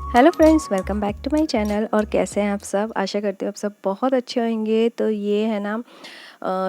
Hello friends, welcome back to my channel. और कैसे हैं आप सब? आशा करती हूँ आप सब बहुत अच्छे होंगे। तो ये है ना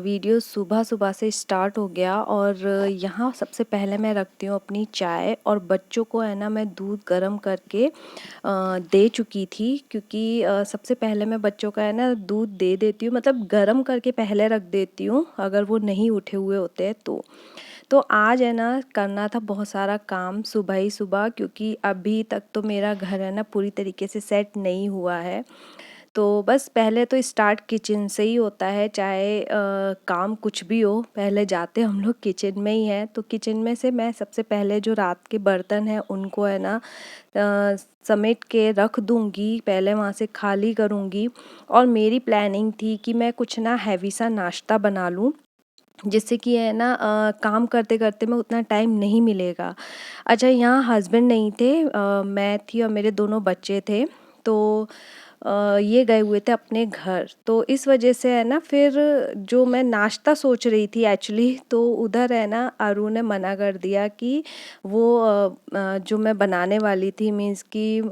वीडियो सुबह सुबह से स्टार्ट हो गया और यहाँ सबसे पहले मैं रखती हूँ अपनी चाय। और बच्चों को है ना मैं दूध गर्म करके दे चुकी थी, क्योंकि सबसे पहले मैं बच्चों का है ना दूध दे देती हूँ, मतलब गर्म करके पहले रख देती हूँ अगर वो नहीं उठे हुए होते हैं तो आज है ना करना था बहुत सारा काम सुबह ही सुबह, क्योंकि अभी तक तो मेरा घर है ना पूरी तरीके से सेट नहीं हुआ है। तो बस पहले तो स्टार्ट किचन से ही होता है, चाहे काम कुछ भी हो, पहले जाते हम लोग किचन में ही हैं। तो किचन में से मैं सबसे पहले जो रात के बर्तन हैं उनको है ना समेट के रख दूंगी, पहले वहाँ से खाली करूँगी। और मेरी प्लानिंग थी कि मैं कुछ ना हैवी सा नाश्ता बना लूँ, जिससे कि है ना काम करते करते में उतना टाइम नहीं मिलेगा। अच्छा, यहाँ हस्बैंड नहीं थे, मैं थी और मेरे दोनों बच्चे थे। तो ये गए हुए थे अपने घर, तो इस वजह से है ना फिर जो मैं नाश्ता सोच रही थी एक्चुअली, तो उधर है ना अरु ने मना कर दिया कि वो जो मैं बनाने वाली थी, मीन्स कि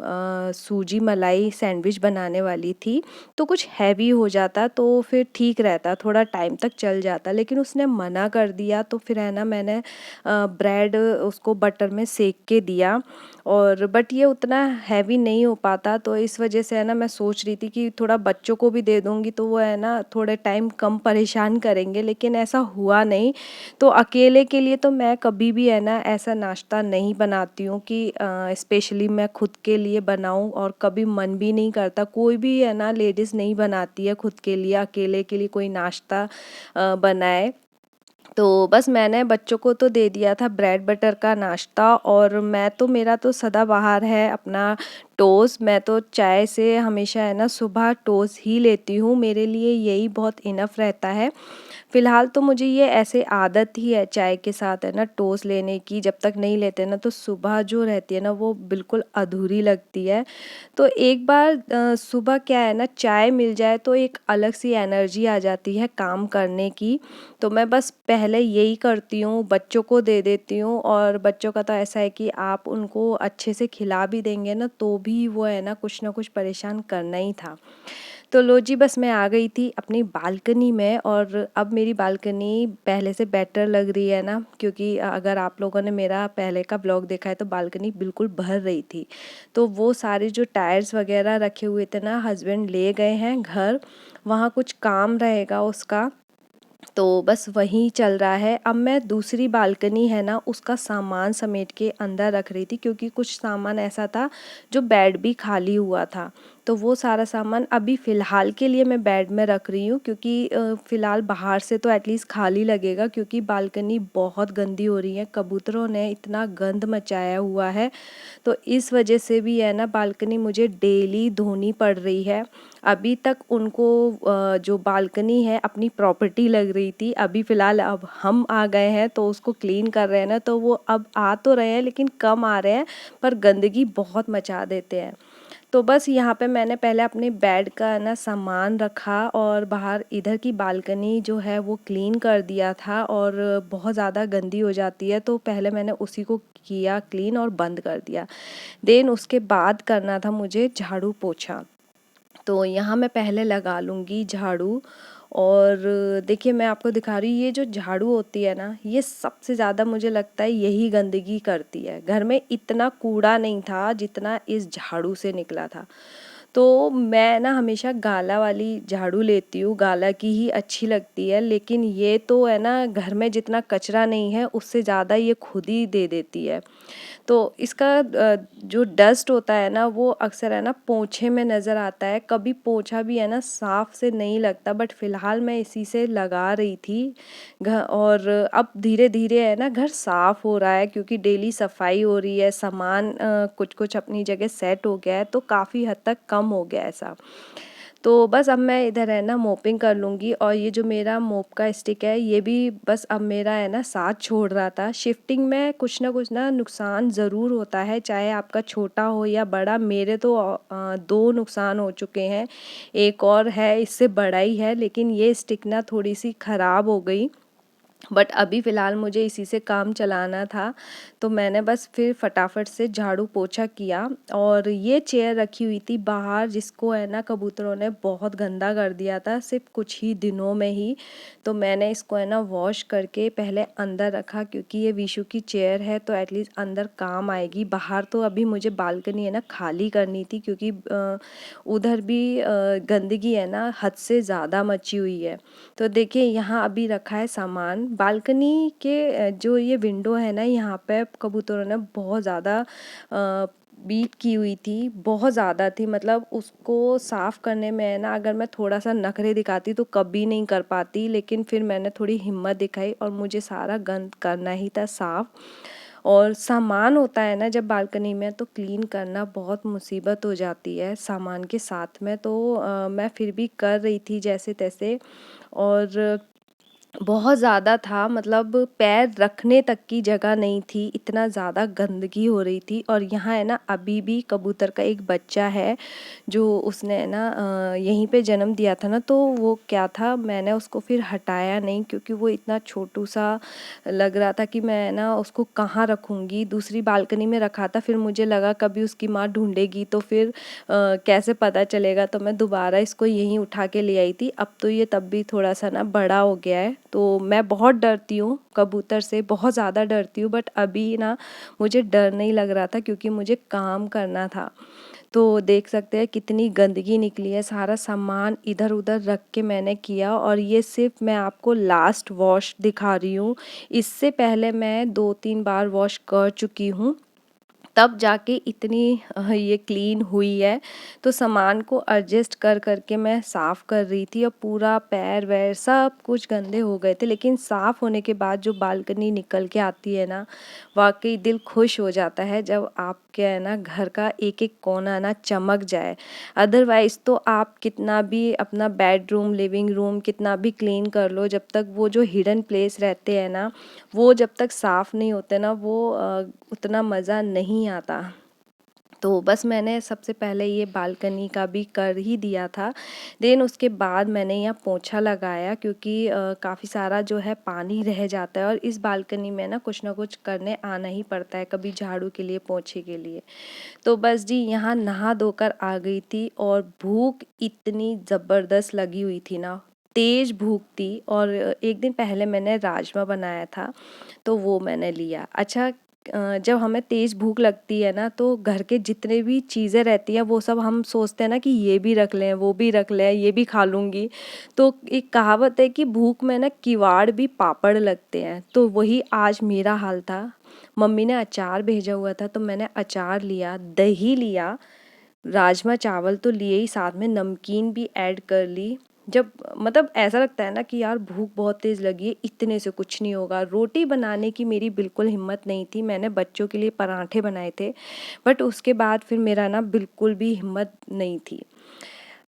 सूजी मलाई सैंडविच बनाने वाली थी, तो कुछ हैवी हो जाता तो फिर ठीक रहता, थोड़ा टाइम तक चल जाता। लेकिन उसने मना कर दिया, तो फिर है ना मैंने ब्रेड उसको बटर में सेक के दिया। और बट ये उतना हैवी नहीं हो पाता, तो इस वजह से है ना मैं सोच रही थी कि थोड़ा बच्चों को भी दे दूँगी तो वो है ना थोड़े टाइम कम परेशान करेंगे, लेकिन ऐसा हुआ नहीं। तो अकेले के लिए तो मैं कभी भी है ना ऐसा नाश्ता नहीं बनाती हूँ कि स्पेशली मैं खुद के लिए बनाऊँ, और कभी मन भी नहीं करता। कोई भी है ना लेडीज़ नहीं बनाती है खुद के लिए, अकेले के लिए कोई नाश्ता बनाए। तो बस मैंने बच्चों को तो दे दिया था ब्रेड बटर का नाश्ता, और मैं तो मेरा तो सदाबहार है अपना टोस्ट। मैं तो चाय से हमेशा है ना सुबह टोस्ट ही लेती हूँ, मेरे लिए यही बहुत इनफ रहता है। फ़िलहाल तो मुझे ये ऐसे आदत ही है चाय के साथ है ना टोस्ट लेने की, जब तक नहीं लेते ना तो सुबह जो रहती है ना वो बिल्कुल अधूरी लगती है। तो एक बार सुबह क्या है ना चाय मिल जाए तो एक अलग सी एनर्जी आ जाती है काम करने की। तो मैं बस पहले यही करती हूँ, बच्चों को दे देती हूँ। और बच्चों का तो ऐसा है कि आप उनको अच्छे से खिला भी देंगे ना तो भी वो है ना कुछ परेशान करना ही था। तो लो जी, बस मैं आ गई थी अपनी बालकनी में, और अब मेरी बालकनी पहले से बेटर लग रही है ना, क्योंकि अगर आप लोगों ने मेरा पहले का ब्लॉग देखा है तो बालकनी बिल्कुल भर रही थी। तो वो सारे जो टायर्स वगैरह रखे हुए थे ना हस्बैंड ले गए हैं घर, वहाँ कुछ काम रहेगा उसका, तो बस वही चल रहा है। अब मैं दूसरी बालकनी है ना उसका सामान समेट के अंदर रख रही थी, क्योंकि कुछ सामान ऐसा था जो बेड भी खाली हुआ था। तो वो सारा सामान अभी फ़िलहाल के लिए मैं बेड में रख रही हूँ, क्योंकि फ़िलहाल बाहर से तो एटलीस्ट खाली लगेगा, क्योंकि बालकनी बहुत गंदी हो रही है, कबूतरों ने इतना गंद मचाया हुआ है। तो इस वजह से भी है ना बालकनी मुझे डेली धोनी पड़ रही है। अभी तक उनको जो बालकनी है अपनी प्रॉपर्टी लग रही थी, अभी फ़िलहाल अब हम आ गए हैं तो उसको क्लीन कर रहे हैं ना, तो वो अब आ तो रहे हैं लेकिन कम आ रहे हैं, पर गंदगी बहुत मचा देते हैं। तो बस यहाँ पे मैंने पहले अपने बेड का ना सामान रखा, और बाहर इधर की बालकनी जो है वो क्लीन कर दिया था, और बहुत ज़्यादा गंदी हो जाती है तो पहले मैंने उसी को किया क्लीन और बंद कर दिया। देन उसके बाद करना था मुझे झाड़ू पोछा। तो यहाँ मैं पहले लगा लूँगी झाड़ू। और देखिए मैं आपको दिखा रही हूँ, ये जो झाड़ू होती है ना ये सबसे ज़्यादा मुझे लगता है यही गंदगी करती है। घर में इतना कूड़ा नहीं था जितना इस झाड़ू से निकला था। तो मैं ना हमेशा गाला वाली झाड़ू लेती हूँ, गाला की ही अच्छी लगती है, लेकिन ये तो है ना घर में जितना कचरा नहीं है उससे ज़्यादा ये खुद ही दे देती है। तो इसका जो डस्ट होता है ना वो अक्सर है ना पोंछे में नज़र आता है, कभी पोंछा भी है ना साफ़ से नहीं लगता। बट फ़िलहाल मैं इसी से लगा रही थी घर, और अब धीरे धीरे है ना घर साफ़ हो रहा है, क्योंकि डेली सफाई हो रही है, सामान कुछ कुछ अपनी जगह सेट हो गया है, तो काफ़ी हद तक कम हो गया है ऐसा। तो बस अब मैं इधर है ना मोपिंग कर लूँगी। और ये जो मेरा मोप का स्टिक है ये भी बस अब मेरा है ना साथ छोड़ रहा था। शिफ्टिंग में कुछ ना नुकसान ज़रूर होता है, चाहे आपका छोटा हो या बड़ा। मेरे तो 2 नुकसान हो चुके हैं, एक और है इससे बड़ा ही है, लेकिन ये स्टिक ना थोड़ी सी ख़राब हो गई। बट अभी फ़िलहाल मुझे इसी से काम चलाना था, तो मैंने बस फिर फटाफट से झाड़ू पोछा किया। और ये चेयर रखी हुई थी बाहर, जिसको है ना कबूतरों ने बहुत गंदा कर दिया था सिर्फ कुछ ही दिनों में ही। तो मैंने इसको है ना वॉश करके पहले अंदर रखा, क्योंकि ये विशु की चेयर है तो एटलीस्ट अंदर काम आएगी। बाहर तो अभी मुझे बालकनी है ना खाली करनी थी, क्योंकि उधर भी गंदगी है ना हद से ज़्यादा मची हुई है। तो देखिए यहाँ अभी रखा है सामान। बालकनी के जो ये विंडो है ना, यहाँ पे कबूतरों ने बहुत ज़्यादा बीट की हुई थी, बहुत ज़्यादा थी। मतलब उसको साफ़ करने में है ना, अगर मैं थोड़ा सा नखरे दिखाती तो कभी नहीं कर पाती, लेकिन फिर मैंने थोड़ी हिम्मत दिखाई और मुझे सारा गंद करना ही था साफ़। और सामान होता है ना जब बालकनी में, तो क्लीन करना बहुत मुसीबत हो जाती है सामान के साथ में। तो मैं फिर भी कर रही थी जैसे तैसे। और बहुत ज़्यादा था, मतलब पैर रखने तक की जगह नहीं थी, इतना ज़्यादा गंदगी हो रही थी। और यहाँ है ना अभी भी कबूतर का एक बच्चा है, जो उसने है ना यहीं पे जन्म दिया था ना, तो वो क्या था, मैंने उसको फिर हटाया नहीं, क्योंकि वो इतना छोटू सा लग रहा था कि मैं ना उसको कहाँ रखूँगी। दूसरी बालकनी में रखा था, फिर मुझे लगा कभी उसकी माँ ढूंढेगी तो फिर कैसे पता चलेगा, तो मैं दोबारा इसको यहीं उठा के ले आई थी। अब तो ये तब भी थोड़ा सा ना बड़ा हो गया है। तो मैं बहुत डरती हूँ कबूतर से, बहुत ज़्यादा डरती हूँ, बट अभी ना मुझे डर नहीं लग रहा था, क्योंकि मुझे काम करना था। तो देख सकते हैं कितनी गंदगी निकली है, सारा सामान इधर उधर रख के मैंने किया। और ये सिर्फ मैं आपको लास्ट वॉश दिखा रही हूँ, इससे पहले मैं 2-3 बार वॉश कर चुकी हूँ, तब जाके इतनी ये क्लीन हुई है। तो सामान को एडजस्ट कर करके मैं साफ़ कर रही थी, और पूरा पैर वैर सब कुछ गंदे हो गए थे, लेकिन साफ़ होने के बाद जो बालकनी निकल के आती है ना, वाकई दिल खुश हो जाता है जब आपके है ना घर का एक एक कोना ना चमक जाए। अदरवाइज़ तो आप कितना भी अपना बेडरूम लिविंग रूम कितना भी क्लीन कर लो, जब तक वो जो हिडन प्लेस रहते हैं ना, वो जब तक साफ़ नहीं होते ना, वो उतना मज़ा नहीं आता। तो बस मैंने सबसे पहले ये बालकनी का भी कर ही दिया था। देन उसके बाद मैंने यहाँ पोंछा लगाया, क्योंकि काफ़ी सारा जो है पानी रह जाता है, और इस बालकनी में ना कुछ करने आना ही पड़ता है, कभी झाड़ू के लिए, पोंछे के लिए। तो बस जी यहाँ नहा धोकर आ गई थी, और भूख इतनी ज़बरदस्त लगी हुई थी ना, तेज़ भूख थी। और एक दिन पहले मैंने राजमा बनाया था, तो वो मैंने लिया। अच्छा, जब हमें तेज़ भूख लगती है ना, तो घर के जितने भी चीज़ें रहती हैं वो सब हम सोचते हैं ना कि ये भी रख लें, वो भी रख लें, ये भी खा लूँगी। तो एक कहावत है कि भूख में ना किवाड़ भी पापड़ लगते हैं, तो वही आज मेरा हाल था। मम्मी ने अचार भेजा हुआ था, तो मैंने अचार लिया, दही लिया, राजमा चावल तो लिए ही, साथ में नमकीन भी ऐड कर ली। जब मतलब ऐसा लगता है ना कि यार भूख बहुत तेज़ लगी है, इतने से कुछ नहीं होगा। रोटी बनाने की मेरी बिल्कुल हिम्मत नहीं थी, मैंने बच्चों के लिए पराठे बनाए थे, बट उसके बाद फिर मेरा ना बिल्कुल भी हिम्मत नहीं थी।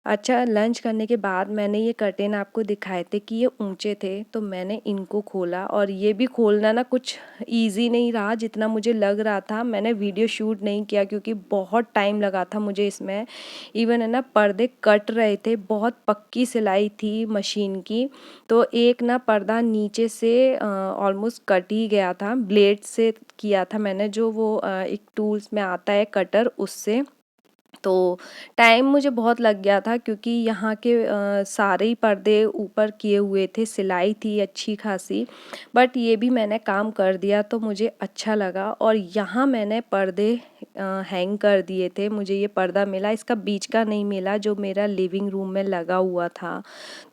अच्छा, लंच करने के बाद मैंने ये कर्टेन आपको दिखाए थे कि ये ऊंचे थे, तो मैंने इनको खोला, और ये भी खोलना ना कुछ इजी नहीं रहा जितना मुझे लग रहा था। मैंने वीडियो शूट नहीं किया, क्योंकि बहुत टाइम लगा था मुझे इसमें। इवन है ना पर्दे कट रहे थे, बहुत पक्की सिलाई थी मशीन की, तो एक ना पर्दा नीचे से ऑलमोस्ट कट ही गया था। ब्लेड से किया था मैंने, जो वो एक टूल्स में आता है कटर, उससे। तो टाइम मुझे बहुत लग गया था, क्योंकि यहाँ के सारे ही पर्दे ऊपर किए हुए थे, सिलाई थी अच्छी खासी, बट ये भी मैंने काम कर दिया, तो मुझे अच्छा लगा। और यहाँ मैंने पर्दे हैंग कर दिए थे, मुझे ये पर्दा मिला, इसका बीच का नहीं मिला जो मेरा लिविंग रूम में लगा हुआ था,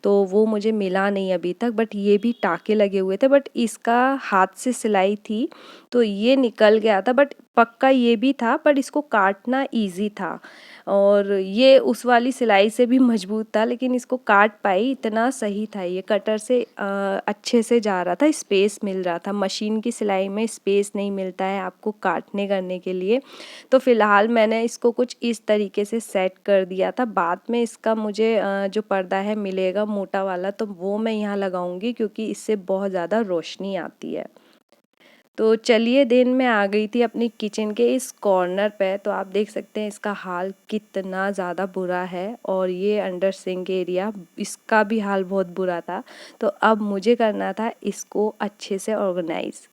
तो वो मुझे मिला नहीं अभी तक। बट ये भी टाके लगे हुए थे, बट इसका हाथ से सिलाई थी, तो ये निकल गया था। बट पक्का ये भी था, पर इसको काटना इजी था, और ये उस वाली सिलाई से भी मजबूत था, लेकिन इसको काट पाई, इतना सही था ये। कटर से अच्छे से जा रहा था, स्पेस मिल रहा था। मशीन की सिलाई में स्पेस नहीं मिलता है आपको काटने करने के लिए। तो फ़िलहाल मैंने इसको कुछ इस तरीके से सेट कर दिया था। बाद में इसका मुझे जो पर्दा है मिलेगा मोटा वाला, तो वो मैं यहाँ लगाऊंगी, क्योंकि इससे बहुत ज़्यादा रोशनी आती है। तो चलिए देन मैं आ गई थी अपनी किचन के इस कॉर्नर पे। तो आप देख सकते हैं इसका हाल कितना ज़्यादा बुरा है, और ये अंडर सिंक एरिया, इसका भी हाल बहुत बुरा था। तो अब मुझे करना था इसको अच्छे से ऑर्गेनाइज़।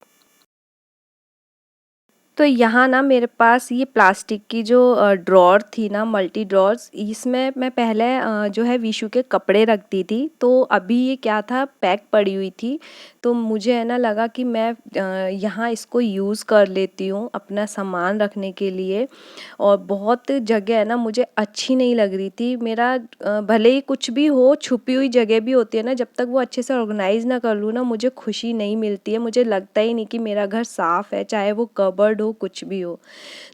तो यहाँ ना मेरे पास ये प्लास्टिक की जो ड्रॉर थी ना, मल्टी ड्रॉर्स, इसमें मैं पहले जो है विशु के कपड़े रखती थी। तो अभी ये क्या था, पैक पड़ी हुई थी। तो मुझे है ना लगा कि मैं यहाँ इसको यूज़ कर लेती हूँ अपना सामान रखने के लिए। और बहुत जगह है ना मुझे अच्छी नहीं लग रही थी। मेरा भले ही कुछ भी हो, छुपी हुई जगह भी होती है ना, जब तक वो अच्छे से ऑर्गेनाइज़ ना कर लूँ ना, मुझे खुशी नहीं मिलती है। मुझे लगता ही नहीं कि मेरा घर साफ़ है, चाहे वो कबर्ड हो, कुछ भी हो।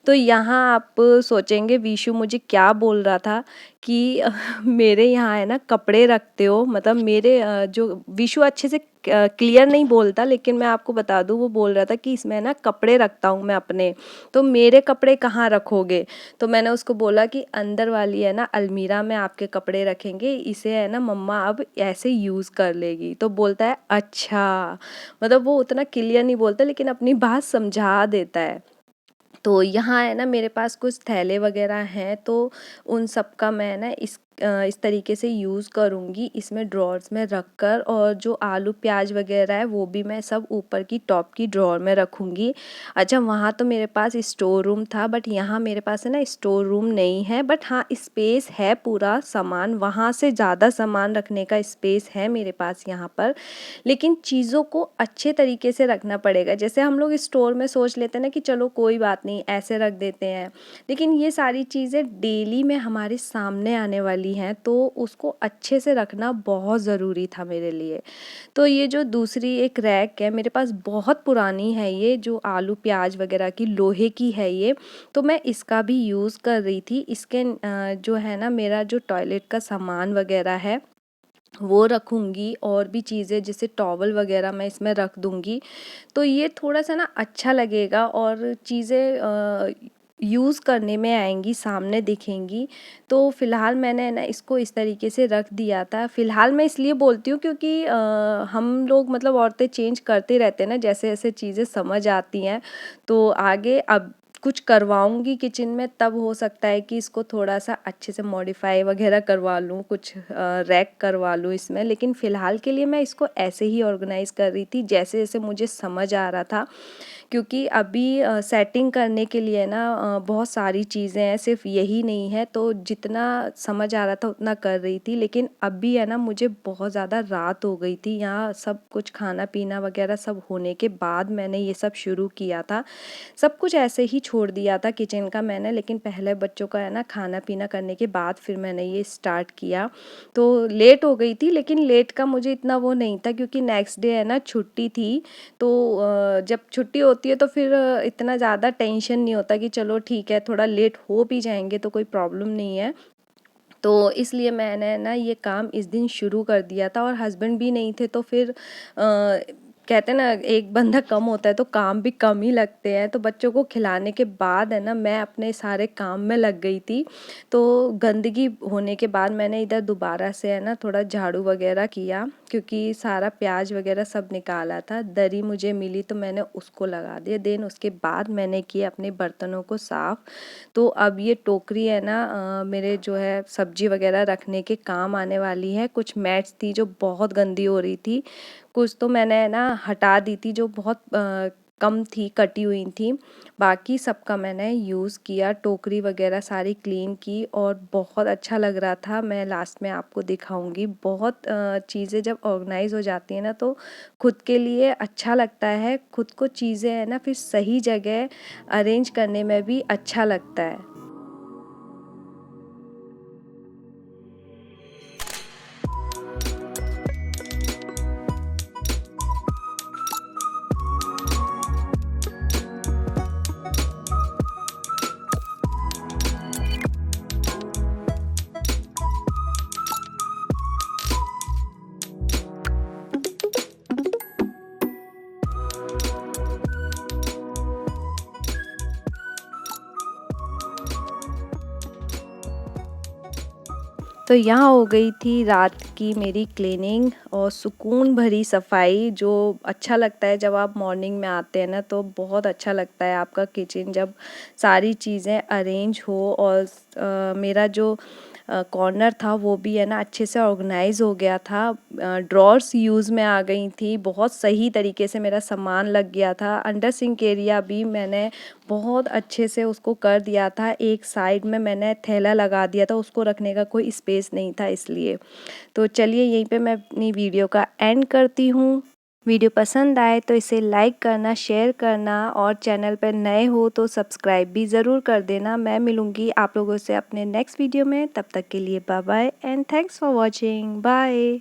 तो यहाँ आप सोचेंगे विशु मुझे क्या बोल रहा था कि मेरे यहाँ है ना कपड़े रखते हो, मतलब मेरे जो विशु अच्छे से क्लियर नहीं बोलता, लेकिन मैं आपको बता दूँ, वो बोल रहा था कि इसमें ना कपड़े रखता हूँ मैं अपने, तो मेरे कपड़े कहाँ रखोगे। तो मैंने उसको बोला कि अंदर वाली है ना अलमीरा में आपके कपड़े रखेंगे, इसे है ना मम्मा अब ऐसे यूज़ कर लेगी। तो बोलता है अच्छा, मतलब वो उतना क्लियर नहीं बोलता, लेकिन अपनी बात समझा देता है। तो यहाँ है ना मेरे पास कुछ थैले वगैरह हैं, तो उन सब का मैं ना इस तरीके से यूज़ करूँगी, इसमें ड्रॉर्स में रख कर। और जो आलू प्याज वगैरह है वो भी मैं सब ऊपर की टॉप की ड्रॉर में रखूँगी। अच्छा, वहाँ तो मेरे पास स्टोर रूम था, बट यहाँ मेरे पास है ना स्टोर रूम नहीं है, बट हाँ स्पेस है, पूरा सामान, वहाँ से ज़्यादा सामान रखने का स्पेस है मेरे पास यहाँ पर। लेकिन चीज़ों को अच्छे तरीके से रखना पड़ेगा। जैसे हम लोग स्टोर में सोच लेते हैं ना कि चलो कोई बात नहीं, ऐसे रख देते हैं, लेकिन ये सारी चीज़ें डेली में हमारे सामने आने वाली हैं, तो उसको अच्छे से रखना बहुत ज़रूरी था मेरे लिए। तो ये जो दूसरी एक रैक है मेरे पास, बहुत पुरानी है ये, जो आलू प्याज वगैरह की, लोहे की है ये। तो मैं इसका भी यूज़ कर रही थी। इसके जो है ना मेरा जो टॉयलेट का सामान वगैरह है वो रखूँगी, और भी चीज़ें जैसे टॉवल वगैरह मैं इसमें रख दूँगी। तो ये थोड़ा-सा ना अच्छा लगेगा, और चीज़ें यूज़ करने में आएँगी, सामने दिखेंगी। तो फ़िलहाल मैंने ना इसको इस तरीके से रख दिया था। फ़िलहाल मैं इसलिए बोलती हूँ क्योंकि हम लोग मतलब औरतें चेंज करते रहते हैं ना, जैसे-जैसे चीज़ें समझ आती हैं। तो आगे अब कुछ करवाऊँगी किचन में, तब हो सकता है कि इसको थोड़ा-सा अच्छे से मॉडिफ़ाई वगैरह करवा लूँ, कुछ रैक करवा लूँ इसमें। लेकिन फ़िलहाल के लिए मैं इसको ऐसे ही ऑर्गेनाइज़ कर रही थी, जैसे-जैसे मुझे समझ आ रहा था। क्योंकि अभी सेटिंग करने के लिए ना बहुत सारी चीज़ें हैं, सिर्फ यही नहीं है। तो जितना समझ आ रहा था उतना कर रही थी, लेकिन अभी है ना मुझे बहुत ज़्यादा रात हो गई थी। यहाँ सब कुछ खाना पीना वगैरह सब होने के बाद मैंने ये सब शुरू किया था। सब कुछ ऐसे ही छोड़ दिया था किचन का मैंने, लेकिन पहले बच्चों का है ना खाना पीना करने के बाद फिर मैंने ये स्टार्ट किया। तो लेट हो गई थी, लेकिन लेट का मुझे इतना वो नहीं था, क्योंकि नेक्स्ट डे है ना छुट्टी थी। तो जब छुट्टी होती है तो फिर इतना ज़्यादा टेंशन नहीं होता कि चलो ठीक है, थोड़ा लेट हो भी जाएंगे तो कोई प्रॉब्लम नहीं है। तो इसलिए मैंने ना ये काम इस दिन शुरू कर दिया था, और हस्बैंड भी नहीं थे, तो फिर कहते हैं ना एक बंदा कम होता है तो काम भी कम ही लगते हैं। तो बच्चों को खिलाने के बाद है ना मैं अपने सारे काम में लग गई थी। तो गंदगी होने के बाद मैंने इधर दोबारा से है ना थोड़ा झाड़ू वगैरह किया, क्योंकि सारा प्याज वगैरह सब निकाला था। दरी मुझे मिली तो मैंने उसको लगा दिया। देन उसके बाद मैंने किए अपने बर्तनों को साफ़। तो अब ये टोकरी है ना मेरे जो है सब्जी वगैरह रखने के काम आने वाली है। कुछ मैट्स थी जो बहुत गंदी हो रही थी, कुछ तो मैंने ना हटा दी थी जो बहुत कम थी, कटी हुई थी। बाकी सबका मैंने यूज़ किया, टोकरी वगैरह सारी क्लीन की, और बहुत अच्छा लग रहा था। मैं लास्ट में आपको दिखाऊंगी। बहुत चीज़ें जब ऑर्गेनाइज़ हो जाती हैं ना तो खुद के लिए अच्छा लगता है। खुद को चीज़ें है ना फिर सही जगह अरेंज करने में भी अच्छा लगता है। तो यहाँ हो गई थी रात की मेरी क्लीनिंग और सुकून भरी सफाई, जो अच्छा लगता है जब आप मॉर्निंग में आते हैं ना, तो बहुत अच्छा लगता है आपका किचन जब सारी चीज़ें अरेंज हो। और मेरा जो कॉर्नर था वो भी है ना अच्छे से ऑर्गेनाइज हो गया था, ड्रॉर्स यूज़ में आ गई थी, बहुत सही तरीके से मेरा सामान लग गया था। अंडर सिंक एरिया भी मैंने बहुत अच्छे से उसको कर दिया था, एक साइड में मैंने थैला लगा दिया था, उसको रखने का कोई स्पेस नहीं था इसलिए। तो चलिए यहीं पे मैं अपनी वीडियो का एंड करती हूँ। वीडियो पसंद आए तो इसे लाइक करना, शेयर करना और चैनल पर नए हो तो सब्सक्राइब भी ज़रूर कर देना। मैं मिलूँगी आप लोगों से अपने नेक्स्ट वीडियो में, तब तक के लिए bye bye and thanks for watching. Bye.